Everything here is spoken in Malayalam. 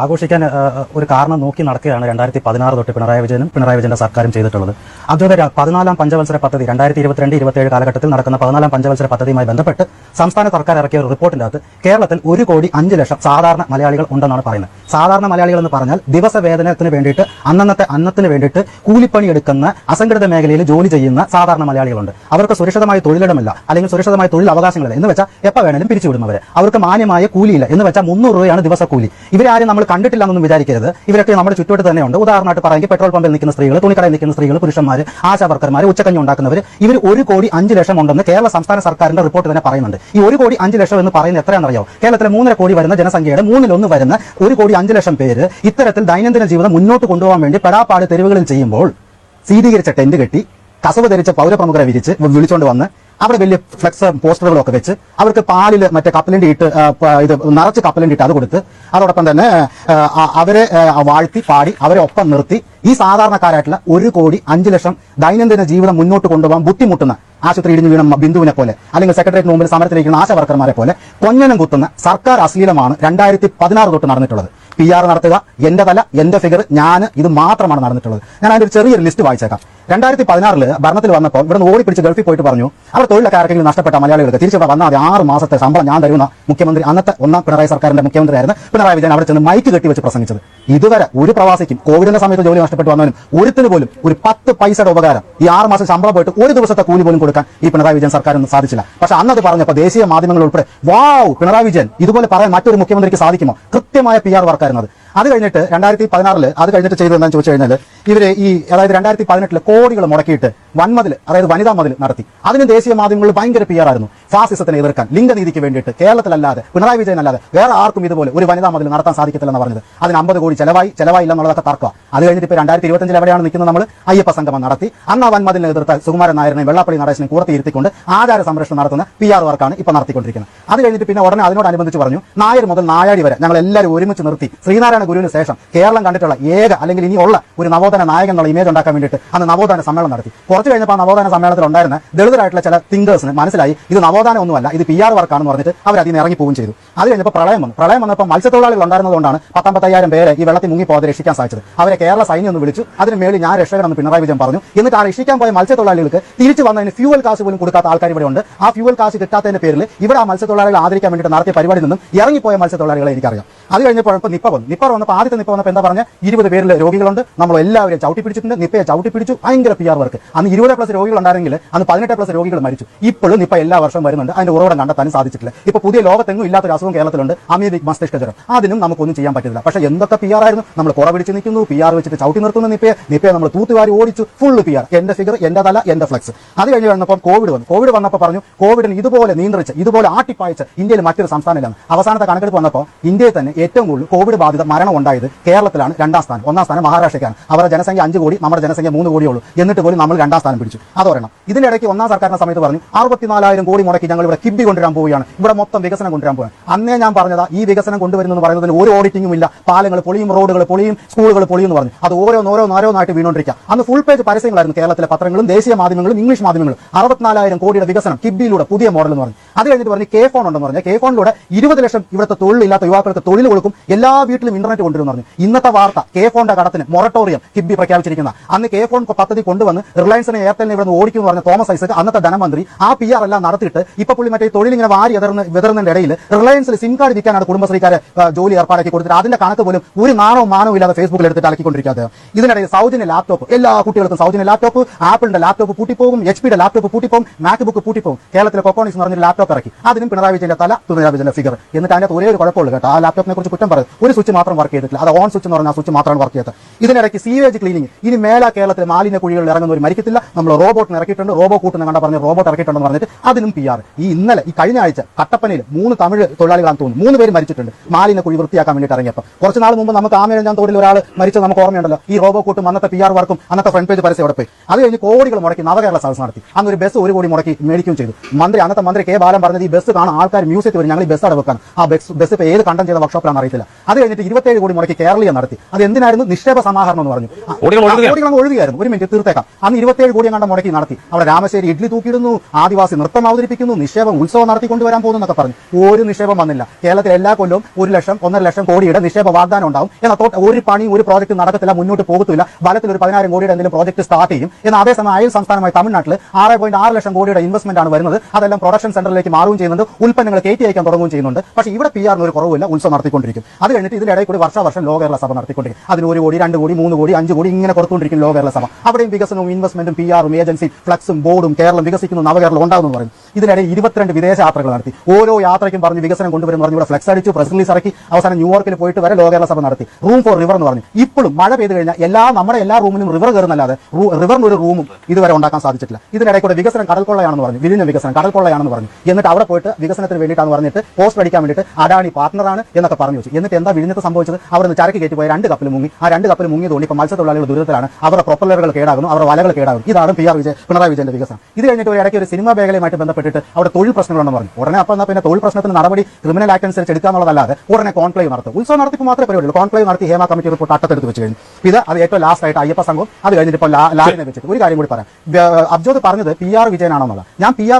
ആഘോഷിക്കാൻ ഒരു കാരണം നോക്കി നടക്കുകയാണ് 2016 തൊട്ട് പിണറായി വിജയന്റെ സർക്കാരും ചെയ്തിട്ടുള്ളത്. അതുപോലെ 14ാം പഞ്ചവത്സര പദ്ധതി 2022-27 കാലഘട്ടത്തിൽ നടക്കുന്ന 14ാം പഞ്ചവത്സര പദ്ധതിയുമായി ബന്ധപ്പെട്ട് സംസ്ഥാന സർക്കാർ ഇറക്കിയ ഒരു റിപ്പോർട്ടിന്റെ അകത്ത് കേരളത്തിൽ 1,05,00,000 സാധാരണ മലയാളികൾ ഉണ്ടെന്നാണ് പറയുന്നത്. സാധാരണ മലയാളികൾ എന്ന് പറഞ്ഞാൽ ദിവസവേതനത്തിന് വേണ്ടിയിട്ട് അന്നത്തിന് വേണ്ടിയിട്ട് കൂലിപ്പണി എടുക്കുന്ന അസംഘടിത മേഖലയിൽ ജോലി ചെയ്യുന്ന സാധാരണ മലയാളികളുണ്ട്. അവർക്ക് സുരക്ഷിതമായ തൊഴിലിടമില്ല, അല്ലെങ്കിൽ സുരക്ഷിതമായ തൊഴിൽ അവകാശങ്ങളില്ല എന്ന് വെച്ചാൽ എപ്പോൾ വേണേലും പിരിച്ചുവിടും അവരെ. അവർക്ക് മാന്യമായ കൂലിയില്ല എന്ന് വെച്ചാൽ 300 രൂപയാണ് ദിവസക്കൂലി. ഇവരാരും നമ്മൾ കണ്ടിട്ടില്ല എന്നൊന്നും വിചാരിക്കരുത്. ഇവരൊക്കെ നമ്മുടെ ചുറ്റുവട്ട് തന്നെയുണ്ട്. ഉദാഹരണമായിട്ട് പറയുമെങ്കിൽ പെട്രോൾ പമ്പിൽ നിൽക്കുന്ന സ്ത്രീകൾ, തുണിക്കടയിൽ നിൽക്കുന്ന സ്ത്രീകൾ, പുരുഷന്മാർ, ആശാ വർക്കർമാർ, ഉച്ചക്കഞ്ഞി ഉണ്ടാക്കുന്നവർ, ഇവർ 1,05,00,000 ഉണ്ടെന്ന് കേരള സംസ്ഥാന സർക്കാരിന്റെ റിപ്പോർട്ട് തന്നെ പറയുന്നുണ്ട്. ഈ 1,05,00,000 എന്ന് പറയുന്നത് എത്രയാണെന്നറിയോ? കേരളത്തിലെ 3.5 കോടി വരുന്ന ജനസംഖ്യയുടെ 1/3 വരുന്ന 1,05,00,000 പേര് ഇത്തരത്തിൽ ദൈനംദിന ജീവിതം മുന്നോട്ട് കൊണ്ടുപോകാൻ വേണ്ടി പെടാപ്പാട് തെരുവുകളിൽ ചെയ്യുമ്പോൾ ശീതീകരിച്ച ടെന്റ് കെട്ടി കസവ് ധരിച്ച പൗരപ്രമുഖരെ വിളിച്ചുകൊണ്ട് വന്ന് അവിടെ വലിയ ഫ്ലെക്സ് പോസ്റ്ററുകളൊക്കെ വെച്ച് അവർക്ക് പാലിൽ മറ്റേ കപ്പലണ്ടി ഇട്ട് ഇത് നിറച്ച് കപ്പലണ്ടി ഇട്ട് അത് കൊടുത്ത് അതോടൊപ്പം തന്നെ അവരെ വാഴ്ത്തി പാടി അവരെ ഒപ്പം നിർത്തി ഈ സാധാരണക്കാരായിട്ടുള്ള 1,05,00,000 ദൈനംദിന ജീവിതം മുന്നോട്ട് കൊണ്ടുപോകാൻ ബുദ്ധിമുട്ടുന്ന ആശുപത്രി ഇടിഞ്ഞു വീണ ബിന്ദുവിനെ പോലെ അല്ലെങ്കിൽ സെക്രട്ടേറിയറ്റ് മുമ്പിൽ സമരത്തിലിരിക്കുന്ന ആശാ വർക്കർമാരെ പോലെ കൊഞ്ഞനം കുത്തുന്ന സർക്കാർ അശ്ലീലമാണ് 2016 തൊട്ട് നടന്നിട്ടുള്ളത്. PR നടത്തുക, എന്റെ തല, എന്റെ ഫിഗർ, ഇത് മാത്രമാണ് നടന്നിട്ടുള്ളത്. ഞാൻ അതിന്റെ ഒരു ചെറിയൊരു ലിസ്റ്റ് വായിച്ചേക്കാം. 2016 ഭരണത്തിൽ വന്നപ്പോൾ ഇവിടെ ഓടി പിടിച്ച് ഗൾഫിൽ പോയിട്ട് പറഞ്ഞു അവർ തൊഴിലൊക്കെ ആർക്കെങ്കിലും നഷ്ടപ്പെട്ട മലയാളികൾക്ക് തിരിച്ചു വന്നാൽ 6 മാസത്തെ ശമ്പളം ഞാൻ തരുന്ന മുഖ്യമന്ത്രി, അന്നത്തെ ഒന്നാം പിണറായി സർക്കാരിന്റെ മുഖ്യമന്ത്രിയായിരുന്നു പിണറായി വിജയൻ അവിടെ ചെന്ന് മൈക്ക് കെട്ടി വെച്ച് പ്രസംഗിച്ചത്. ഇതുവരെ ഒരു പ്രവാസിക്കും കോവിഡിന്റെ സമയത്ത് ജോലി നഷ്ടപ്പെട്ടു വന്നവനും ഒരുത്തിന് പോലും ഒരു 10 പൈസയുടെ ഉപകാരം ഈ 6 മാസം ശമ്പളം പോയിട്ട് ഒരു ദിവസത്തെ കൂലി പോലും കൊടുക്കാൻ ഈ പിണറായി വിജയൻ സർക്കാരൊന്നും സാധിച്ചില്ല. പക്ഷെ അന്നത് പറഞ്ഞപ്പോൾ ദേശീയ മാധ്യമങ്ങൾ ഉൾപ്പെടെ പിണറായി വിജയൻ ഇതുപോലെ പറയാൻ മറ്റൊരു മുഖ്യമന്ത്രിക്ക് സാധിക്കുമോ? കൃത്യമായ PR വർക്കായിരുന്നത്. അത് കഴിഞ്ഞിട്ട് 2016 അത് കഴിഞ്ഞിട്ട് ചെയ്തതെന്ന് ചോദിച്ചു കഴിഞ്ഞാൽ ഇവര് അതായത് 2018 കോടികൾ മുടക്കിയിട്ട് വൻമതിൽ, അതായത് വനിതാ മതിൽ നടത്തി. അതിന് ദേശീയ മാധ്യമങ്ങളിൽ ഭയങ്കര PR ആയിരുന്നു. ഫാസിസത്തിനെ എതിർക്കാൻ, ലിംഗനീതിക്ക് വേണ്ടിയിട്ട് കേരളത്തിലല്ലാതെ പിണറായി വിജയൻ അല്ലാതെ വേറെ ആർക്കും ഇതുപോലെ ഒരു വനിതാ മതിൽ നടത്താൻ സാധിക്കത്തില്ലെന്ന് പറഞ്ഞത്. അതിന് 50 കോടി ചെലവായില്ല എന്നുള്ളതൊക്കെ തർക്കുക. അത് കഴിഞ്ഞിട്ട് ഇപ്പോൾ 2025 എവിടെയാണ് നിൽക്കുന്നത്? നമ്മൾ അയ്യപ്പ സംഗമം നടത്തി അന്ന് ആ വൻമതിലിനെ എതിർത്ത സുകുമാരൻ നായരനെയും വെള്ളാപ്പള്ളി നടേശനെയും കൂടത്തിയിരുത്തിക്കൊണ്ട് ആചാര സംരക്ഷണം നടത്തുന്ന PR വർക്കാണ് ഇപ്പോൾ നടത്തിക്കൊണ്ടിരിക്കുന്നത്. അത് കഴിഞ്ഞിട്ട് പിന്നെ ഉടനെ അതിനോടനുബന്ധിച്ച് പറഞ്ഞു നായർ മുതൽ നായാടി വരെ ഞങ്ങൾ എല്ലാവരും ഒരുമിച്ച് നിർത്തി ശ്രീനാരായണ ഗുരുവിന് ശേഷം കേരളം കണ്ടിട്ടുള്ള ഏക അല്ലെങ്കിൽ ഇനിയുള്ള ഒരു നവോത്ഥാന നായകൻ എന്നുള്ള ഇമേജ് ഉണ്ടാക്കാൻ വേണ്ടിയിട്ട് അന്ന് നവോത്ഥാന സമ്മേളനം നടത്തി. കുറച്ച് കഴിഞ്ഞപ്പോൾ ആ നവോത്ഥാന സമ്മേളനത്തിൽ ഉണ്ടായിരുന്ന ദളിതരായിട്ടുള്ള ചില തിങ്കേഴ്സിന് മനസ്സിലായി ഇത് നവോത്ഥാനം ഒന്നുമല്ല, ഇത് PR വർക്കാണെന്ന് പറഞ്ഞിട്ട് അവർ അതിൽ നിന്ന് ഇറങ്ങി പോവുകയും ചെയ്തു. അത് കഴിഞ്ഞപ്പോൾ പ്രളയം വന്നപ്പോൾ മത്സ്യത്തൊഴിലാളികൾ ഉണ്ടായിരുന്നതുകൊണ്ടാണ് 19,000 പേരെ ഈ വെള്ളത്തിൽ മുങ്ങി പോകാതെ രക്ഷിക്കാൻ സാധിച്ചത്. അവരെ കേരള സൈന്യം ഒന്ന് വിളിച്ചു. അതിന് മേളിൽ ഞാൻ രക്ഷകനെന്ന് പിണറായി വിജയൻ പറഞ്ഞു. എന്നിട്ട് ആ രക്ഷിക്കാൻ പോയ മത്സ്യത്തൊഴിലാളികൾക്ക് തിരിച്ചു വന്നതിന് ഫ്യൂവൽ കാശ് പോലും കൊടുക്കാത്ത ആൾക്കാർ ഇവിടെ ഉണ്ട്. ആ ഫ്യൂവൽ കാശ് കിട്ടാത്തതിന്റെ പേരിൽ ഇവിടെ ആ മത്സ്യത്തൊഴിലാളികളെ ആദരിക്കാൻ വേണ്ടിയിട്ട് നടത്തിയ പരിപാടിയിൽ നിന്നും ഇറങ്ങിപ്പോയ മത്സ്യത്തൊഴിലാളികളെ എനിക്കറിയാം. അത് കഴിഞ്ഞപ്പോൾ നിപ്പ വന്നപ്പോൾ ആദ്യത്തെ നിപ്പ വന്നപ്പോൾ എന്താ പറഞ്ഞ 20 പേരിൽ രോഗികളുണ്ട്, നമ്മൾ എല്ലാവരും ചവിട്ടി പിടിച്ചിട്ടുണ്ട്, നിപ്പയെ ചവിട്ടി പിടിച്ചു, ഭയങ്കര PR വർക്ക്. അന്ന് 20+ രോഗികൾ ഉണ്ടായിരുന്നെങ്കിൽ അന്ന് 18+ രോഗികൾ മരിച്ചു. ഇപ്പോഴും നിപ്പ എല്ലാ വർഷവും വരുന്നുണ്ട്, അതിന്റെ ഉറവിടം കണ്ടെത്താനും സാധിച്ചിട്ടില്ല. ഇപ്പൊ പുതിയ ലോകത്തെങ്ങും ഇല്ലാത്തൊരു അസുഖം കേരളത്തിലുണ്ട്, അമീബിക് മസ്തിഷ്ക ജ്വരം. അതിനും നമുക്കൊന്നും ചെയ്യാൻ പറ്റില്ല. പക്ഷെ എന്തൊക്കെ PR ആയിരുന്നു, നമ്മൾ കുറെ പിടിച്ച് നിൽക്കുന്നു, PR വെച്ചിട്ട് ചവിട്ടി നിർത്തുന്ന നിപ്പയെ നമ്മൾ തൂത്തുവാരി ഓടിച്ചു, ഫുള്ള് PR, എന്റെ ഫിഗർ, എന്റെ തല, എന്റെ ഫ്ലെക്സ്. അത് കഴിഞ്ഞ് വന്നപ്പോൾ കോവിഡ് വന്നപ്പോൾ പറഞ്ഞു കോവിഡിന് ഇതുപോലെ നിയന്ത്രിച്ച് ഇതുപോലെ ആട്ടിപ്പായിച്ച് ഇന്ത്യയിൽ മറ്റൊരു സംസ്ഥാനമില്ല. അവസാനത്തെ കണക്കെടുപ്പ് വന്നപ്പോൾ ഇന്ത്യയിൽ തന്നെ ഏറ്റവും കൂടുതൽ കോവിഡ് ബാധിത മരണം ഉണ്ടായത് കേരളത്തിലാണ് 2ാം സ്ഥാനം. 1ാം സ്ഥാനം മഹാരാഷ്ട്രയ്ക്കാണ്. അവരുടെ ജനസംഖ്യ 5 കോടി, നമ്മുടെ ജനസംഖ്യ 3 കോടിയുള്ളൂ. എന്നിട്ട് പോലും നമ്മൾ 2ാം സ്ഥാനം പിടിച്ചു. അതോരണം ഇതിന്റെ ഇടയ്ക്ക് 1ാം സർക്കാരിന്റെ സമയത്ത് പറഞ്ഞു 64,000 കോടി മുടക്കി ഞങ്ങൾ ഇവിടെ കിബി കൊണ്ടുവരാൻ പോവുകയാണ്, ഇവിടെ മൊത്തം വികസനം കൊണ്ടുവരാൻ പോവുകയാണ്. അന്നേ ഞാൻ പറഞ്ഞതാ ഈ വികസനം കൊണ്ടുവരുന്നെന്ന് പറയുന്നതിന് ഒരു ഓഡിറ്റിംഗും ഇല്ല. പാലങ്ങൾ പൊളിയും, റോഡുകൾ പൊളിയും, സ്കൂളുകൾ പൊളിയും എന്ന് പറഞ്ഞു. അത് ഓരോന്നായിട്ട് വീണോണ്ടിരിക്കുക. അന്ന് ഫുൾ പേജ് പരസ്യങ്ങളായിരുന്നു കേരളത്തിലെ പത്രങ്ങളും ദേശീയ മാധ്യമങ്ങളും ഇംഗ്ലീഷ് മാധ്യമങ്ങളും. 64,000 കോടിയുടെ വികസനം കിബിയിലൂടെ പുതിയ മോഡൽ എന്ന് പറഞ്ഞു. അത് കഴിഞ്ഞിട്ട് പറഞ്ഞു K-ഫോൺ ഉണ്ടെന്ന് പറഞ്ഞു. K-ഫോണിലൂടെ 20 ലക്ഷം ഇവിടുത്തെ തൊഴിലില്ലാത്ത യുവാക്കൾക്ക് തൊഴിൽ കൊടുക്കും, എല്ലാ വീട്ടിലും ഇന്റർനെറ്റ് കൊണ്ടുവരുന്നു പറഞ്ഞു. ഇന്നത്തെ വാർത്ത K-ഫോണിന്റെ കടത്തിന് മൊറട്ടോറിയം കിബി പ്രഖ്യാപിച്ചിരിക്കുന്ന അന്ന് K-ഫോൺ പദ്ധതി കൊണ്ടുവന്ന് റിലയൻസിനെ എയർടെലിനെ ഇവിടെ ഓടിക്കുമെന്ന് പറഞ്ഞ തോമസ് ഐസക് അന്നത്തെ ധനമന്ത്രി ആ PR എല്ലാം നടത്തിയിട്ട് ഇപ്പൊ പുള്ളി മറ്റേ തൊഴിലിങ്ങനെ വാരി വിതറുന്നതിന്റെ ഇടയിൽ റിലയൻസിൽ സിം കാർഡ് വിൽക്കാനാണ് കുടുംബശ്രീക്കാരെ ജോലി ഏർപ്പാടാക്കി കൊടുത്തിട്ട് അതിന്റെ കണക്ക് പോലും ഒരു മാനവും ഇല്ലാതെ ഫേസ്ബുക്കിൽ എടുത്തിട്ട് അലക്കിക്കൊണ്ടിരിക്കാതെ. ഇതിനിടയിൽ സൗജന്യ ലാപ്ടോപ്പ്, എല്ലാ കുട്ടികൾക്കും സൗജന്യ ലാപ്ടോപ്പ്, ആപ്പിളിന്റെ ലാപ്ടോപ്പ് പൂട്ടിപ്പോകും, HP-യുടെ ലാപ്ടോപ്പ് പൂട്ടിപ്പോകും, മാക്ബുക്ക് പൂട്ടിപ്പോകും. കേരളത്തിലെ കൊക്കോണിക്സ് എന്ന് പറഞ്ഞൊരു ലാപ്ടോപ്പ് ഇറക്കി. അതിനും പിണറായി വിജയന്റെ തല, പിണറായി വിജയന്റെ ഫിഗർ. എന്നിട്ട് അതിന്റെ ഒരേ ഒരു കുഴപ്പമുള്ളൂ കേട്ടോ, ആ ലാപ്ടോപ്പിനെ കുറിച്ച് കുറ്റം പറയും, ഒരു സ്വിച്ച് മാത്രം വർക്ക് ചെയ്തിട്ടില്ല. അത് ഓൺ സ്വിച്ച് എന്ന് പറഞ്ഞാൽ ആ സ്വിച്ച് മാത്രമാണ് വർക്ക് ചെയ്തത്. ഇതിനിടയ്ക്ക് സീവേജ് ക്ലീനിങ്, ഇനി മേല കേരളത്തിലെ മാലിന്യ കുഴികളിൽ ഇറങ്ങുന്നവർ മരിക്കത്തില്ല, നമ്മൾ റോബോട്ടിന് ഇറക്കിയിട്ടുണ്ട്, റോബോ കൂട്ടുന്ന കണ്ട പറഞ്ഞ് റോബോട്ട് ഇറക്കിയിട്ടുണ്ടെന്ന് പറഞ്ഞിട്ട് അതിനും PR. ഈ കഴിഞ്ഞ ആഴ്ച കട്ടപ്പനയിൽ 3 തമിഴ് തൊഴിലാളികളാണ് തോന്നുന്നു, 3 പേര് മരിച്ചിട്ടുണ്ട് മാലിന്യ കുഴി വൃത്തിയാക്കാൻ വേണ്ടിയിട്ട് ഇറങ്ങിയപ്പോൾ. കുറച്ച് നാൾ മുമ്പ് നമുക്ക് ആമേഴഞ്ചാം തോടിൽ ഒരാൾ മരിച്ചത് നമുക്ക് ഓർമ്മയുണ്ടല്ലോ. ഈ റോബോ കൂട്ടും അന്നത്തെ PR വർക്കും അന്നത്തെ ഫ്രണ്ട് പേജ് പരസ്യം അവിടെ പോയി. അത് കഴിഞ്ഞ് കോടികൾ മുടക്കി നവകേരള സദസ് നടത്തി. അന്ന് ഒരു ബസ് 1 കോടി മുടക്കി മേടിക്കുകയും ചെയ്തു. അന്നത്തെ മന്ത്രി K. ബാലൻ പറഞ്ഞത് ഈ ബസ് കാണാൻ ആൾക്കാർ മ്യൂസിയത്തിൽ വരും, ഞങ്ങൾ ഈ ബസ് അവിടെ വെക്കാൻ. ആ ബസ് ഇപ്പോൾ ഏത് കണ്ടം ചെയ്ത വർക്ക്ഷോപ്പ് വകുപ്പിലാണ് അറിയത്തില്ല. അത് കഴിഞ്ഞിട്ട് 27 കോടി മുടക്കി കേരളീയ നടത്തി. അത് എന്തിനായിരുന്നു? നിക്ഷേപ സമാഹരണം എന്ന് പറഞ്ഞു. കോടികൾ ഒഴുകിയായിരുന്നു. ഒരു മിനിറ്റ് തീർത്തേക്കാം. അന്ന് 27 കോടി കണ്ട മുടക്കി നടത്തി. അവിടെ രാമശ്ശേരി ഇഡ്ലി തൂക്കിയിടുന്നു, ആദിവാസി നൃത്തം അവതരിപ്പിക്കുന്നു, നിക്ഷേപം ഉത്സവം നടത്തിക്കൊണ്ടുവരാൻ പോകുന്നു എന്നൊക്കെ പറഞ്ഞു. ഒരു നിക്ഷേപം വന്നില്ല. കേരളത്തിൽ എല്ലാ കൊല്ലവും 1 ലക്ഷം 1.5 ലക്ഷം കോടിയുടെ നിക്ഷേപ വാഗ്ദാനം ഉണ്ടാവും. എന്നാൽ ഒരു പണി ഒരു പ്രോജക്ട് നടക്കത്തില്ല, മുന്നോട്ട് പോകത്തില്ല. ബലത്തിൽ ഒരു 10,000 കോടിയുടെ എന്തെങ്കിലും പ്രോജക്ട് സ്റ്റാർട്ട് ചെയ്യും. എന്നാൽ അതേസമയം അയൽ സംസ്ഥാനമായ തമിഴ്നാട്ടിൽ 6.6 ലക്ഷം കോടിയുടെ ഇൻവെസ്റ്റ്മെന്റ് ആണ് വരുന്നത്. അതെല്ലാം പ്രൊഡക്ഷൻ സെന്ററിലേക്ക് മാറുകയും ചെയ്യുന്നുണ്ട്, ഉൽപ്പന്നങ്ങൾ കയറ്റി അയക്കാൻ തുടങ്ങുകയും ചെയ്യുന്നുണ്ട്. പക്ഷേ ഇവിടെ PR ഒരു കുറവില്ല, ഉത്സവം നടത്തിക്കൊണ്ടിരിക്കും. അത് കഴിഞ്ഞിട്ട് ഇതിനിടയിൽ കൂടി വർഷം ലോ കേരള സഭ നടത്തിക്കൊണ്ടിരിക്കും. അതിന് 1 കോടി 2 കോടി 3 കോടി 5 കോടി ഇങ്ങനെ കൊടുത്തുകൊണ്ടിരിക്കും ലോ കേരള സഭ. അവിടെയും വികസനവും ഇൻവെസ്റ്റ്മെന്റും PR-ഉം ഏജൻസി ഫ്ലക്സും ബോർഡും കേരളം വികസിക്കുന്നു, നവകേരളം ഉണ്ടാകുമെന്ന് പറയും. ഇതിനിടെ 22 വിദേശ യാത്രകൾ നടത്തി. ഓരോ യാത്രയ്ക്കും പറഞ്ഞ് വികസനം കൊണ്ടുവരുമെന്ന് പറഞ്ഞ് ഇവിടെ ഫ്ലക്സ് അടിച്ചു, പ്രസ് റിലീസ് ഇറക്കി. അവസാനം ന്യൂയോർക്കിൽ പോയിട്ട് വരെ ലോ കേരള സഭ നടത്തി. റൂം ഫോർ റിവർ എന്ന് പറഞ്ഞു. ഇപ്പോഴും മഴ പെയ്ത് കഴിഞ്ഞാൽ നമ്മുടെ എല്ലാ റൂമിലും റിവർ കയറുന്നല്ലാതെ റിവറിന് ഒരു റൂമും ഇതുവരെ ഉണ്ടാക്കാൻ സാധിച്ചിട്ടില്ല. ഇതിനിടെ കൂടെ വികസനം കടൽക്കൊള്ളയാണെന്ന് പറഞ്ഞു, വിഴിഞ്ഞ വികസനം കടൽക്കൊള്ളയാണെന്ന് പറഞ്ഞു. എന്നിട്ട് അവിടെ പോയിട്ട് വികസനത്തിന് വേണ്ടിയിട്ടാണ് പറഞ്ഞിട്ട് പോസ്റ്റ് അടിക്കാൻ വേണ്ടിയിട്ട് അഡാനി പാർട്ണറാണ് എന്നൊക്കെ പറഞ്ഞു വെച്ചു. എന്നിട്ട് എന്താ വിഴിഞ്ഞത്ത് സംഭവിച്ചത്? അവിടെ നിന്ന് ചരക്ക് കയറ്റി പോയ 2 കപ്പൽ മുങ്ങി. ആ 2 കപ്പൽ മുങ്ങിയതുകൊണ്ട് ഇപ്പോൾ മത്സ്യത്തൊഴിലാളികൾ ദുരിതത്തിലാണ്. അവരുടെ പ്രൊപ്പല്ലറുകൾ കേടാകുന്നു, അവരുടെ വലകൾ കേടാകും. ഇതാണ് പിണറായി വിജയന്റെ വികസനം. ഇത് കഴിഞ്ഞിട്ട് ഒരു ഇടയ്ക്ക് ഒരു സിനിമാ മേഖലയുമായിട്ട് ബന്ധപ്പെട്ടിട്ട് അവിടെ തൊഴിൽ പ്രശ്നങ്ങളുണ്ടെന്ന് പറഞ്ഞു. ഉടനെ അപ്പം എന്നാൽ പിന്നെ തൊഴിൽ പ്രശ്നത്തിന് നടപടി ക്രിമിനൽ ആക്ട് അനുസരിച്ച് എടുക്കാന്നുള്ളതല്ലാതെ ഉടനെ കോൺക്ലേവ് നടത്തും. ഉത്സവം നടത്തിപ്പോൾ മാത്രമേ പരിപാടിയുള്ളൂ. കോൺക്ലേവ് നടത്തി ഹേമ കമ്മിറ്റി റിപ്പോർട്ട് അട്ടത്തെടുത്ത് വെച്ച് കഴിഞ്ഞു. അത് ഏറ്റവും ലാസ്റ്റ് ആയിട്ട് അയ്യപ്പ സംഘവും അത് കഴിഞ്ഞിട്ട് ഇപ്പോൾ ലാലിനെ വെച്ചിട്ട് ഒരു കാര്യം കൂടി പറയാം. അബ്ജോദ് പറഞ്ഞത് PR വിജയനാണെന്നുള്ളത്. ഞാൻ PR